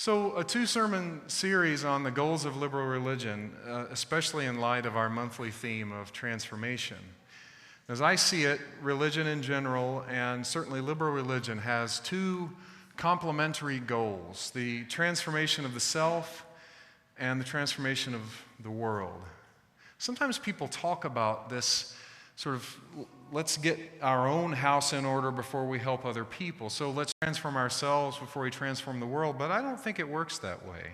So, a two-sermon series on the goals of liberal religion, especially in light of our monthly theme of transformation. As I see it, religion in general, and certainly liberal religion, has two complementary goals: the transformation of the self and the transformation of the world. Sometimes people talk about this sort of, let's get our own house in order before we help other people. So let's transform ourselves before we transform the world. But I don't think it works that way.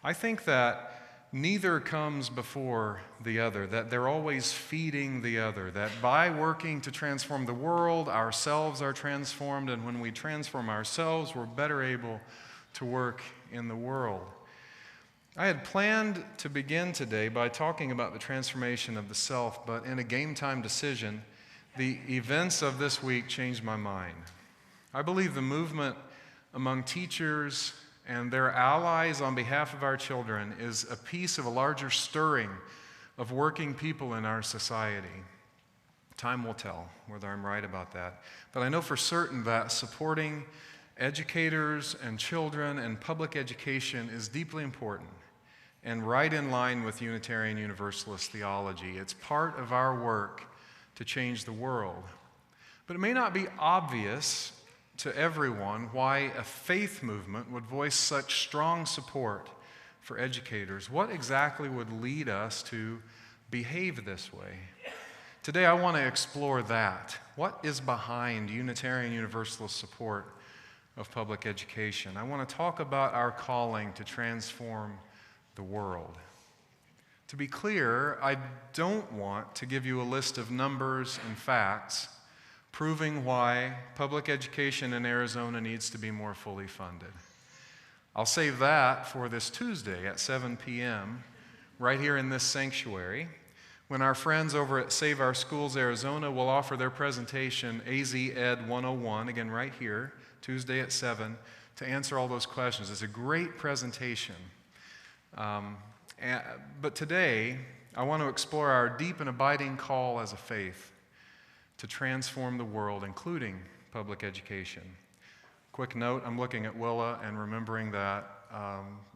I think that neither comes before the other, that they're always feeding the other, that by working to transform the world, ourselves are transformed, and when we transform ourselves, we're better able to work in the world. I had planned to begin today by talking about the transformation of the self, but in a game time decision, the events of this week changed my mind. I believe the movement among teachers and their allies on behalf of our children is a piece of a larger stirring of working people in our society. Time will tell whether I'm right about that. But I know for certain that supporting educators and children and public education is deeply important and right in line with Unitarian Universalist theology. It's part of our work to change the world. But it may not be obvious to everyone why a faith movement would voice such strong support for educators. What exactly would lead us to behave this way? Today I want to explore that. What is behind Unitarian Universalist support of public education? I want to talk about our calling to transform the world. To be clear, I don't want to give you a list of numbers and facts proving why public education in Arizona needs to be more fully funded. I'll save that for this Tuesday at 7 p.m. right here in this sanctuary, when our friends over at Save Our Schools Arizona will offer their presentation, AZ Ed 101, again right here, Tuesday at 7, to answer all those questions. It's a great presentation. But today, I want to explore our deep and abiding call as a faith to transform the world, including public education. Quick note, I'm looking at Willa and remembering that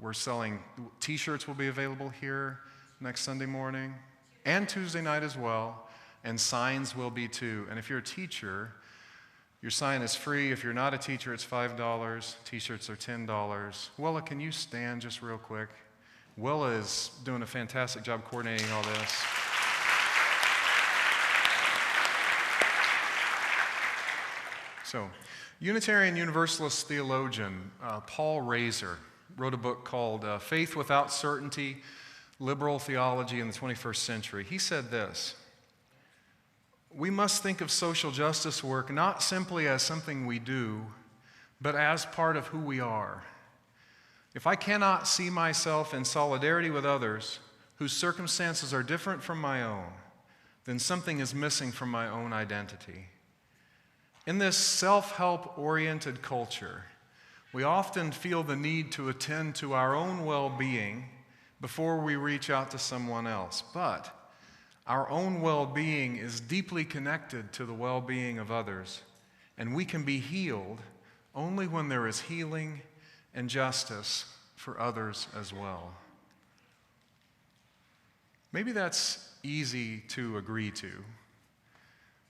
we're selling t-shirts will be available here next Sunday morning and Tuesday night as well, and signs will be too. And if you're a teacher, your sign is free. If you're not a teacher, it's $5. T-shirts are $10. Willa, can you stand just real quick? Willa is doing a fantastic job coordinating all this. So, Unitarian Universalist theologian Paul Razor wrote a book called Faith Without Certainty, Liberal Theology in the 21st Century. He said this: "We must think of social justice work not simply as something we do, but as part of who we are. If I cannot see myself in solidarity with others whose circumstances are different from my own, then something is missing from my own identity." In this self-help-oriented culture, we often feel the need to attend to our own well-being before we reach out to someone else. But our own well-being is deeply connected to the well-being of others, and we can be healed only when there is healing and justice for others as well. Maybe that's easy to agree to,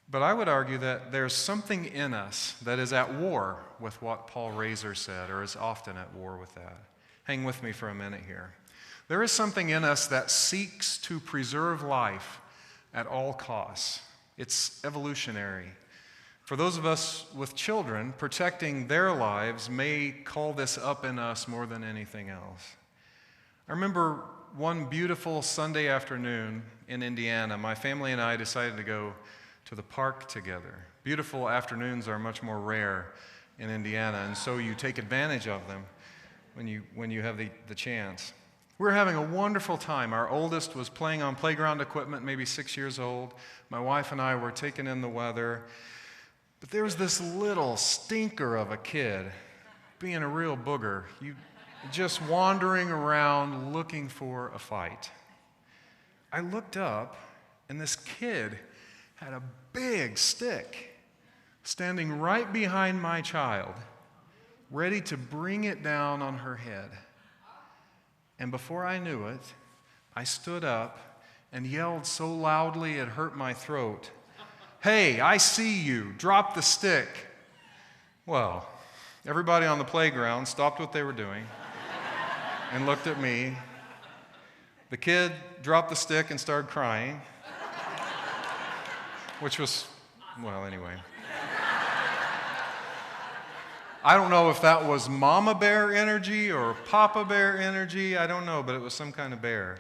but I would argue that there's something in us that is at war with what Paul Razor said, or is often at war with that. Hang with me for a minute here. There is something in us that seeks to preserve life at all costs. It's evolutionary. For those of us with children, protecting their lives may call this up in us more than anything else. I remember one beautiful Sunday afternoon in Indiana, my family and I decided to go to the park together. Beautiful afternoons are much more rare in Indiana, and so you take advantage of them when you have the chance. We were having a wonderful time. Our oldest was playing on playground equipment, maybe 6 years old. My wife and I were taking in the weather. But there was this little stinker of a kid, being a real booger, just wandering around looking for a fight. I looked up, and this kid had a big stick standing right behind my child, ready to bring it down on her head. And before I knew it, I stood up and yelled so loudly it hurt my throat, "Hey, I see you. Drop the stick." Well, everybody on the playground stopped what they were doing and looked at me. The kid dropped the stick and started crying, which was, well, anyway. I don't know if that was mama bear energy or papa bear energy. I don't know, but it was some kind of bear.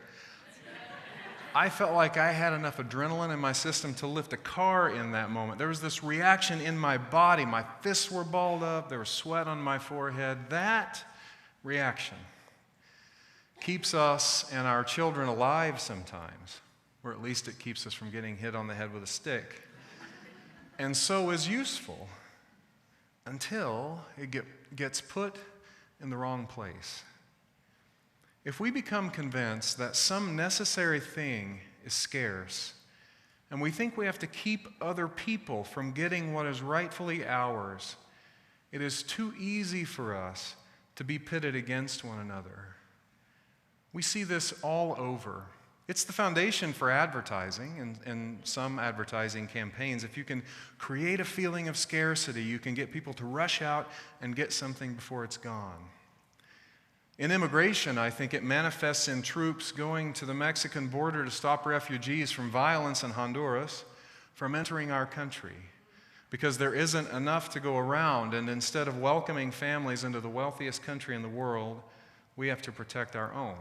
I felt like I had enough adrenaline in my system to lift a car in that moment. There was this reaction in my body. My fists were balled up. There was sweat on my forehead. That reaction keeps us and our children alive sometimes, or at least it keeps us from getting hit on the head with a stick. And so is useful until it gets put in the wrong place. If we become convinced that some necessary thing is scarce, and we think we have to keep other people from getting what is rightfully ours, it is too easy for us to be pitted against one another. We see this all over. It's the foundation for advertising and some advertising campaigns. If you can create a feeling of scarcity, you can get people to rush out and get something before it's gone. In immigration, I think it manifests in troops going to the Mexican border to stop refugees from violence in Honduras from entering our country, because there isn't enough to go around, and instead of welcoming families into the wealthiest country in the world, we have to protect our own.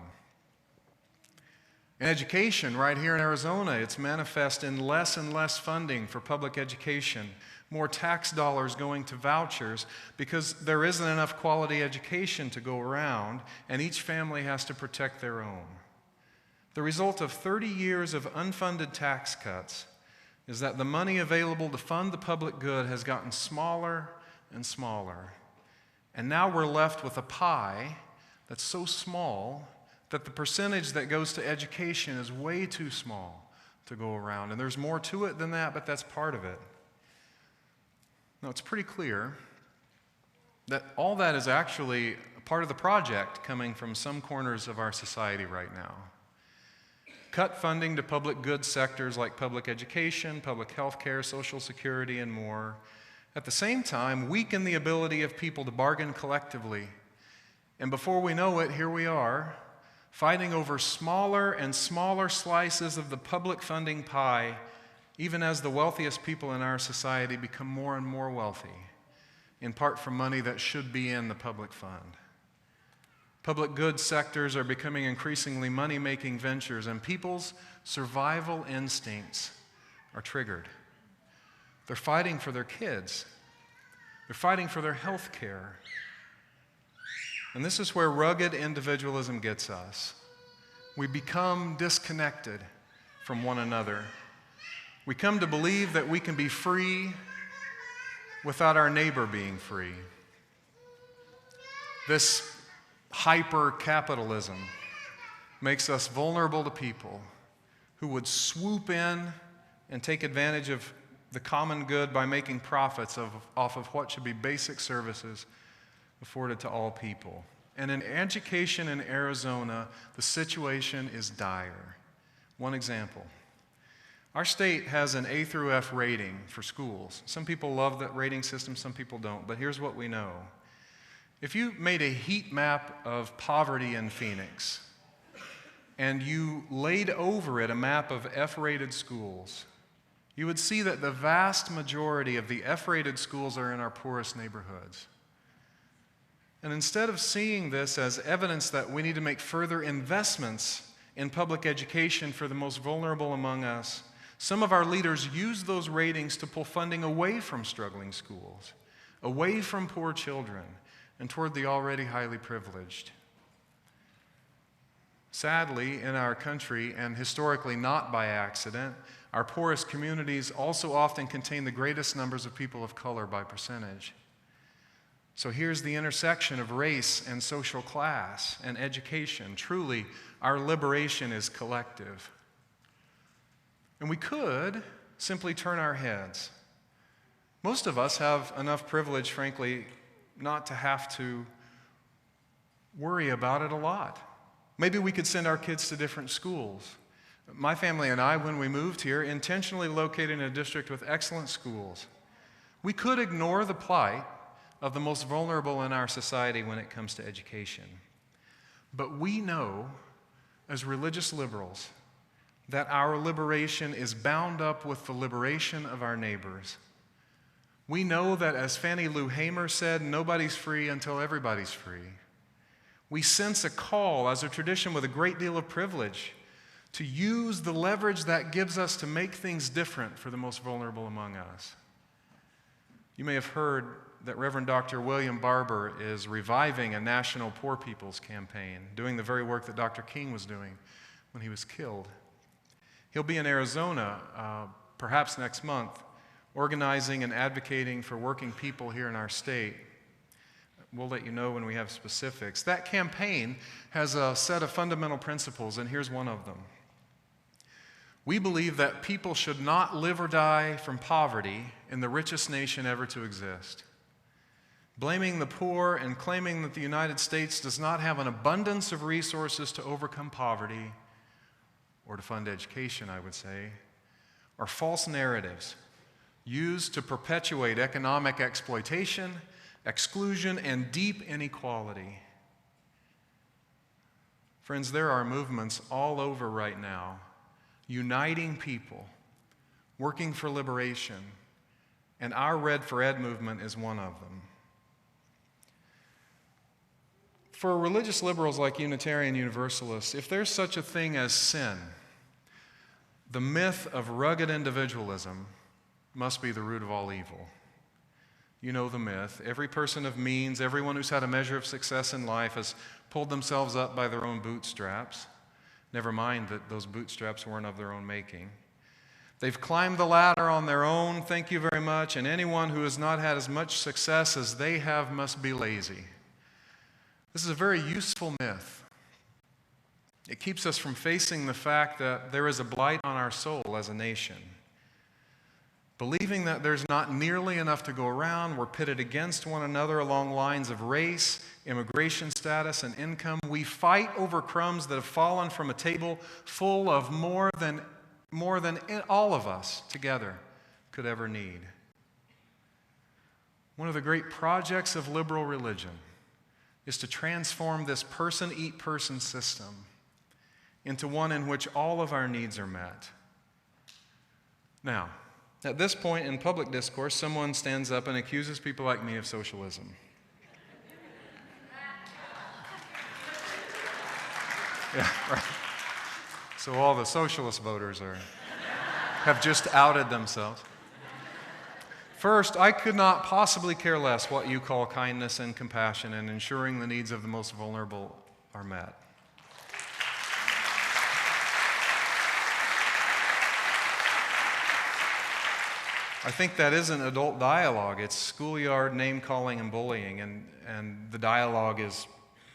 In education, right here in Arizona, it's manifest in less and less funding for public education, more tax dollars going to vouchers because there isn't enough quality education to go around, and each family has to protect their own. The result of 30 years of unfunded tax cuts is that the money available to fund the public good has gotten smaller and smaller. And now we're left with a pie that's so small that the percentage that goes to education is way too small to go around. And there's more to it than that, but that's part of it. Now, it's pretty clear that all that is actually a part of the project coming from some corners of our society right now. Cut funding to public goods sectors like public education, public health care, Social Security, and more. At the same time, weaken the ability of people to bargain collectively. And before we know it, here we are, fighting over smaller and smaller slices of the public funding pie, even as the wealthiest people in our society become more and more wealthy, in part from money that should be in the public fund. Public goods sectors are becoming increasingly money-making ventures, and people's survival instincts are triggered. They're fighting for their kids. They're fighting for their health care. And this is where rugged individualism gets us. We become disconnected from one another. We come to believe that we can be free without our neighbor being free. This hyper-capitalism makes us vulnerable to people who would swoop in and take advantage of the common good by making profits off of what should be basic services afforded to all people. And in education in Arizona, the situation is dire. One example. Our state has an A through F rating for schools. Some people love that rating system, some people don't, but here's what we know. If you made a heat map of poverty in Phoenix, and you laid over it a map of F-rated schools, you would see that the vast majority of the F-rated schools are in our poorest neighborhoods. And instead of seeing this as evidence that we need to make further investments in public education for the most vulnerable among us, some of our leaders use those ratings to pull funding away from struggling schools, away from poor children, and toward the already highly privileged. Sadly, in our country, and historically not by accident, our poorest communities also often contain the greatest numbers of people of color by percentage. So here's the intersection of race and social class and education. Truly, our liberation is collective. And we could simply turn our heads. Most of us have enough privilege, frankly, not to have to worry about it a lot. Maybe we could send our kids to different schools. My family and I, when we moved here, intentionally located in a district with excellent schools. We could ignore the plight of the most vulnerable in our society when it comes to education. But we know, as religious liberals, that our liberation is bound up with the liberation of our neighbors. We know that, as Fannie Lou Hamer said, nobody's free until everybody's free. We sense a call, as a tradition with a great deal of privilege, to use the leverage that gives us to make things different for the most vulnerable among us. You may have heard that Reverend Dr. William Barber is reviving a national poor people's campaign, doing the very work that Dr. King was doing when he was killed. He'll be in Arizona, perhaps next month, organizing and advocating for working people here in our state. We'll let you know when we have specifics. That campaign has a set of fundamental principles, and here's one of them. We believe that people should not live or die from poverty in the richest nation ever to exist. Blaming the poor and claiming that the United States does not have an abundance of resources to overcome poverty, or to fund education, I would say, are false narratives used to perpetuate economic exploitation, exclusion, and deep inequality. Friends, there are movements all over right now uniting people, working for liberation, and our Red for Ed movement is one of them. For religious liberals like Unitarian Universalists, if there's such a thing as sin, the myth of rugged individualism must be the root of all evil. You know the myth. Every person of means, everyone who's had a measure of success in life has pulled themselves up by their own bootstraps. Never mind that those bootstraps weren't of their own making. They've climbed the ladder on their own, thank you very much, and anyone who has not had as much success as they have must be lazy. This is a very useful myth. It keeps us from facing the fact that there is a blight on our soul as a nation. Believing that there's not nearly enough to go around, we're pitted against one another along lines of race, immigration status, and income. We fight over crumbs that have fallen from a table full of more than all of us together could ever need. One of the great projects of liberal religion is to transform this person-eat-person system into one in which all of our needs are met. Now, at this point in public discourse, someone stands up and accuses people like me of socialism. Yeah, right. So all the socialist voters have just outed themselves. First, I could not possibly care less what you call kindness and compassion and ensuring the needs of the most vulnerable are met. I think that isn't adult dialogue. It's schoolyard name-calling and bullying, and the dialogue is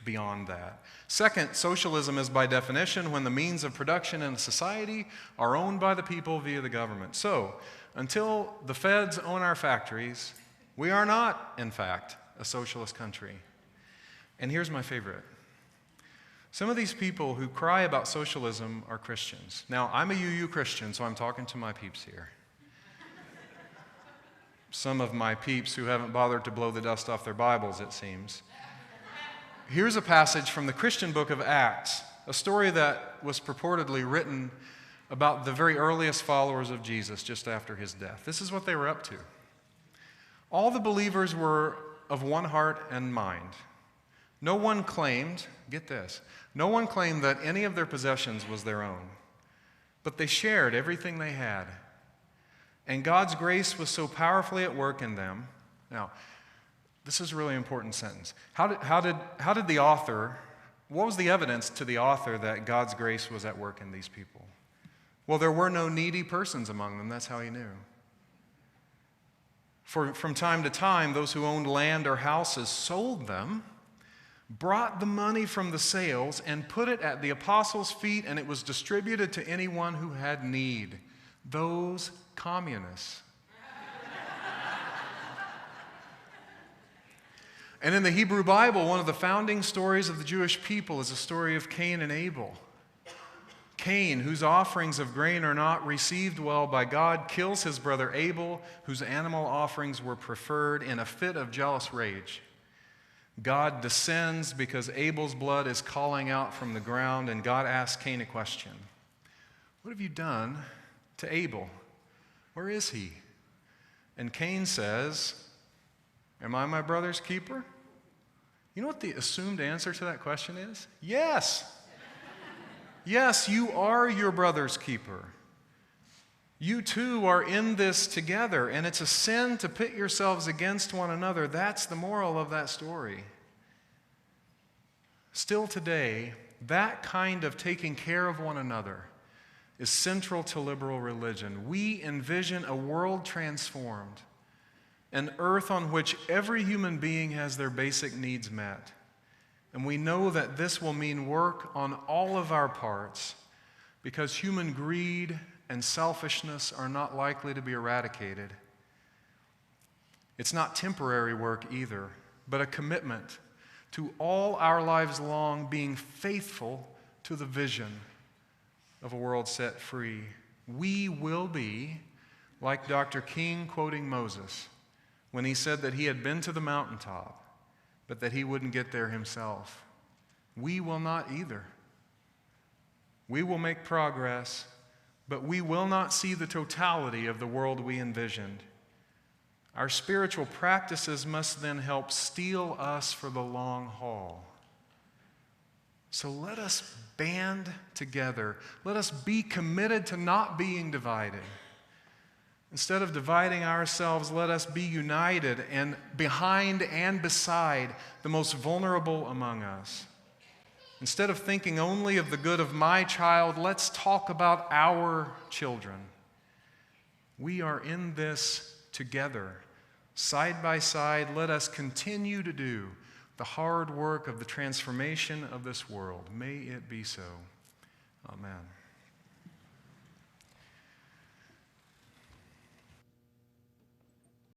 beyond that. Second, socialism is by definition when the means of production in a society are owned by the people via the government. So, until the feds own our factories, we are not, in fact, a socialist country. And here's my favorite. Some of these people who cry about socialism are Christians. Now, I'm a UU Christian, so I'm talking to my peeps here. Some of my peeps who haven't bothered to blow the dust off their Bibles, it seems. Here's a passage from the Christian book of Acts, a story that was purportedly written about the very earliest followers of Jesus just after his death. This is what they were up to. All the believers were of one heart and mind. No one claimed, get this, no one claimed that any of their possessions was their own, but they shared everything they had. And God's grace was so powerfully at work in them. Now, this is a really important sentence. How did the author, what was the evidence to the author that God's grace was at work in these people? Well, there were no needy persons among them. That's how he knew. From time to time, those who owned land or houses sold them, brought the money from the sales, and put it at the apostles' feet, and it was distributed to anyone who had need. Those communists. And in the Hebrew Bible, one of the founding stories of the Jewish people is the story of Cain and Abel. Cain, whose offerings of grain are not received well by God, kills his brother Abel, whose animal offerings were preferred, in a fit of jealous rage. God descends because Abel's blood is calling out from the ground, and God asks Cain a question. What have you done to Abel? Where is he? And Cain says, am I my brother's keeper? You know what the assumed answer to that question is? Yes. Yes, you are your brother's keeper. You two are in this together, and it's a sin to pit yourselves against one another. That's the moral of that story. Still today, that kind of taking care of one another is central to liberal religion. We envision a world transformed, an earth on which every human being has their basic needs met. And we know that this will mean work on all of our parts, because human greed and selfishness are not likely to be eradicated. It's not temporary work either, but a commitment to all our lives long being faithful to the vision of a world set free. We will be like Dr. King quoting Moses when he said that he had been to the mountaintop, but that he wouldn't get there himself. We will not either. We will make progress, but we will not see the totality of the world we envisioned. Our spiritual practices must then help steel us for the long haul. So let us band together. Let us be committed to not being divided. Instead of dividing ourselves, let us be united and behind and beside the most vulnerable among us. Instead of thinking only of the good of my child, let's talk about our children. We are in this together. Side by side, let us continue to do the hard work of the transformation of this world. May it be so.